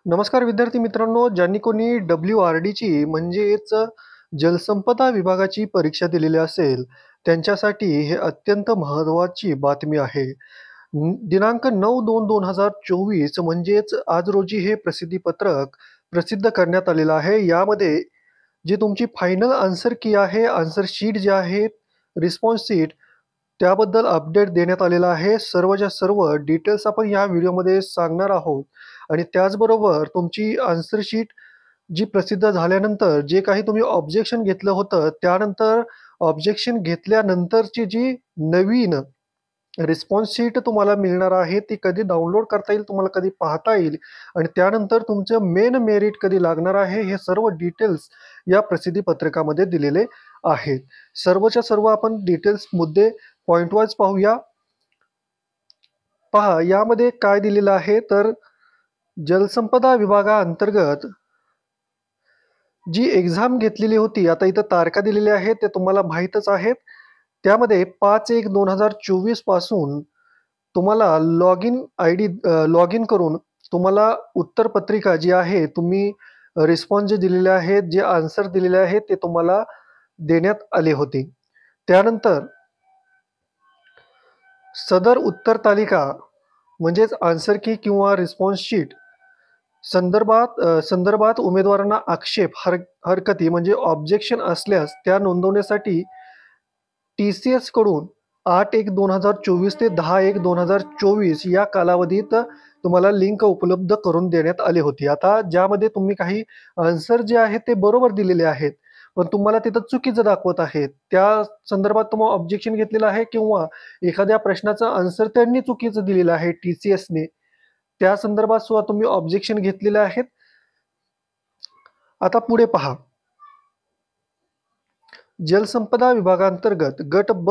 नमस्कार विद्यार्थी मित्रांनो, ज्यांनी कोणी WRDची म्हणजेच जलसंपदा विभागाची परीक्षा दिलेली असेल, त्यांच्यासाठी हे अत्यंत महत्त्वाची बातमी आहे. दिनांक 9/2/2024 म्हणजेच आज रोजी हे प्रसिद्धीपत्रक प्रसिद्ध करण्यात आलेलं आहे. यामध्ये जी तुमची फायनल आन्सर की आहे, आन्सर शीट जे आहे, रिस्पॉन्स शीट त्याबद्दल अपडेट देण्यात आलेला आहे. सर्वच्या सर्व डिटेल्स आपण या व्हिडिओमध्ये सांगणार आहोत आणि त्याचबरोबर तुमची आन्सर शीट जी प्रसिद्ध झाल्यानंतर जे काही तुम्ही ऑब्जेक्शन घेतलं होतं, त्यानंतर ऑब्जेक्शन घेतल्यानंतरची जी नवीन रिस्पॉन्स शीट तुम्हाला मिळणार आहे, ती कधी डाउनलोड करता येईल, तुम्हाला कधी पाहता येईल आणि त्यानंतर तुमचं मेन मेरिट कधी लागणार आहे, हे सर्व डिटेल्स या प्रसिद्धी पत्रकामध्ये दिलेले आहेत. सर्वच्या सर्व आपण डिटेल्स मुद्दे पॉइंट वाईज पाहूया. पहा, यामध्ये काय दिलेलं आहे, तर जलसंपदा विभागाअंतर्गत जी एक्झाम घेतलेली होती, आता इथं तारखा दिलेल्या आहेत, ते तुम्हाला माहीतच आहेत. त्यामध्ये 5/1/2024 पासून तुम्हाला लॉग इन करून तुम्हाला उत्तरपत्रिका जी आहे, तुम्ही रिस्पॉन्स जे दिलेले आहेत, जे आन्सर दिलेले आहेत, ते तुम्हाला देण्यात आले होते. त्यानंतर सदर उत्तर तालिका म्हणजेच आन्सर की किंवा रिस्पॉन्स शीट संदर्भात उमेदवारांना आक्षेप, हरकती म्हणजे ऑब्जेक्शन असल्यास त्या नोंदवण्यासाठी TCS कडून 8/1/2024 ते 10/1/2024 या कालावधीत तुम्हाला लिंक उपलब्ध करून देण्यात आली होती. आता ज्यामध्ये तुम्ही काही आन्सर जे आहेत ते बरोबर दिलेले आहेत, पण तुम्हाला तिथं चुकीचं दाखवत आहे. त्या संदर्भात तुम्हाला ऑब्जेक्शन घेतलेलं आहे किंवा एखाद्या प्रश्नाचं आन्सर त्यांनी चुकीचं दिलेलं आहे TCSने. त्या संदर्भात सुद्धा तुम्ही ऑब्जेक्शन घेतलेले आहेत. आता पुढे पहा. जलसंपदा विभागांतर्गत गट ब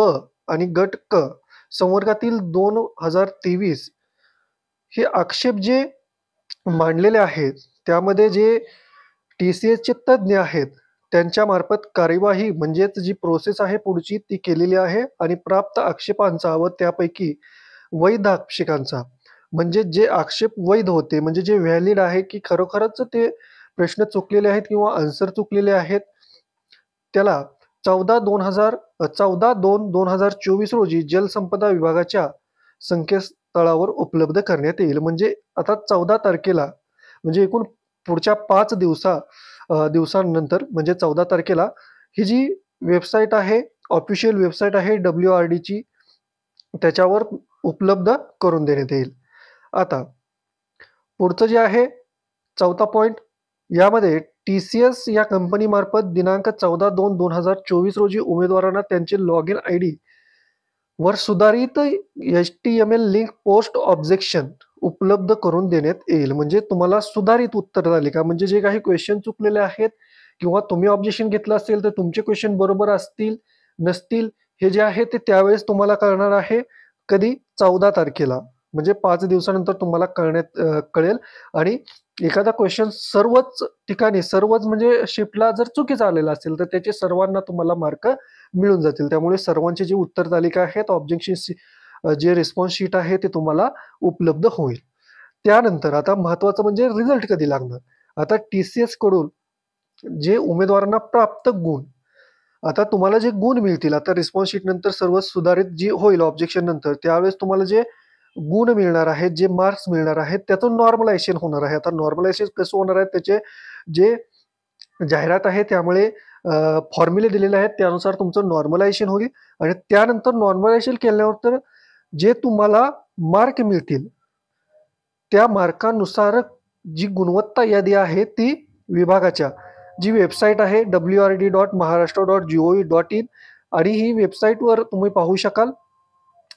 आणि गट क संवर्गातील 2023 हे आक्षेप जे मांडलेले आहेत, त्यामध्ये जे TCSचे तज्ज्ञ आहेत, त्यांच्या मार्फत कार्यवाही म्हणजेच जी प्रोसेस आहे पुढची ती केलेली आहे आणि प्राप्त आक्षेपांचा व त्यापैकी वैध आक्षेपांचा म्हणजे जे आक्षेप वैध होते, म्हणजे जे व्हॅलिड आहे की खरोखरच ते प्रश्न चुकलेले आहेत किंवा आन्सर चुकलेले आहेत, त्याला 14/2/2024 रोजी जलसंपदा विभागाच्या संकेतस्थळावर उपलब्ध करण्यात येईल. म्हणजे आता 14 तारखेला म्हणजे एकूण पुढच्या 5 दिवसांनंतर म्हणजे 14 तारखेला ही जी वेबसाईट आहे, ऑफिशियल वेबसाईट आहे WRDची, त्याच्यावर उपलब्ध करून देण्यात येईल. आता पुढचं जे आहे 4था पॉइंट, यामध्ये TCS या कंपनीमार्फत दिनांक 14/2/2024 रोजी उमेदवारांना त्यांचे लॉग इन ID वर सुधारित HTML लिंक पोस्ट ऑब्जेक्शन उपलब्ध करून देण्यात येईल. म्हणजे तुम्हाला सुधारित उत्तर तालिका म्हणजे जे काही क्वेश्चन चुकलेले आहेत किंवा तुम्ही ऑब्जेक्शन घेतलं असेल तर तुमचे क्वेश्चन बरोबर असतील नसतील हे जे आहे ते त्यावेळेस तुम्हाला कळणार आहे. कधी 14 तारखेला म्हणजे 5 दिवसानंतर तुम्हाला कळेल आणि एखादा क्वेश्चन सर्वच ठिकाणी सर्वच म्हणजे शिफ्टला जर चुकीचा आलेला असेल तर त्याचे सर्वांना तुम्हाला मार्क मिळून जातील. त्यामुळे सर्वांची जी उत्तर तालिका आहेत, ऑब्जेक्शन जे रिस्पॉन्स शीट आहे ते तुम्हाला उपलब्ध होईल. त्यानंतर आता महत्त्वाचं म्हणजे रिझल्ट कधी लागणार. आता TCS कडून जे उमेदवारांना प्राप्त गुण, आता तुम्हाला जे गुण मिळतील, आता रिस्पॉन्स शीट नंतर सर्व सुधारित जी होईल ऑब्जेक्शन नंतर, त्यावेळेस तुम्हाला जे गुण मिळणार आहेत, जे मार्क्स मिळणार आहेत, त्याचं नॉर्मलायझेशन होणार आहे. आता नॉर्मलायझेशन कसं होणार आहे, त्याचे जे जाहिरात आहे त्यामुळे फॉर्म्युले दिलेले आहेत, त्यानुसार तुमचं नॉर्मलायझेशन होईल आणि त्यानंतर नॉर्मलायझेशन केल्यानंतर जे तुम्हाला मार्क मिळतील, त्या मार्कानुसार जी गुणवत्ता यादी आहे ती विभागाच्या जी वेबसाईट आहे wrd.maharashtra.gov.in आणि ही वेबसाईटवर तुम्ही पाहू शकाल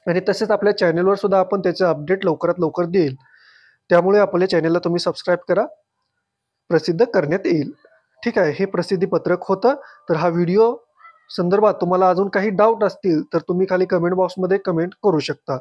आणि तसेच आपल्या चॅनलवर सुद्धा आपण त्याचे अपडेट लवकरात लवकर देईल. त्यामुळे आपल्या चॅनलला तुम्ही सबस्क्राईब करा, प्रसिद्ध करण्यात येईल. ठीक आहे, हे प्रसिद्धी पत्रक होतं. तर हा व्हिडिओ संदर्भात तुम्हाला अजून काही डाऊट असतील तर तुम्ही खाली कमेंट बॉक्समध्ये कमेंट करू शकता.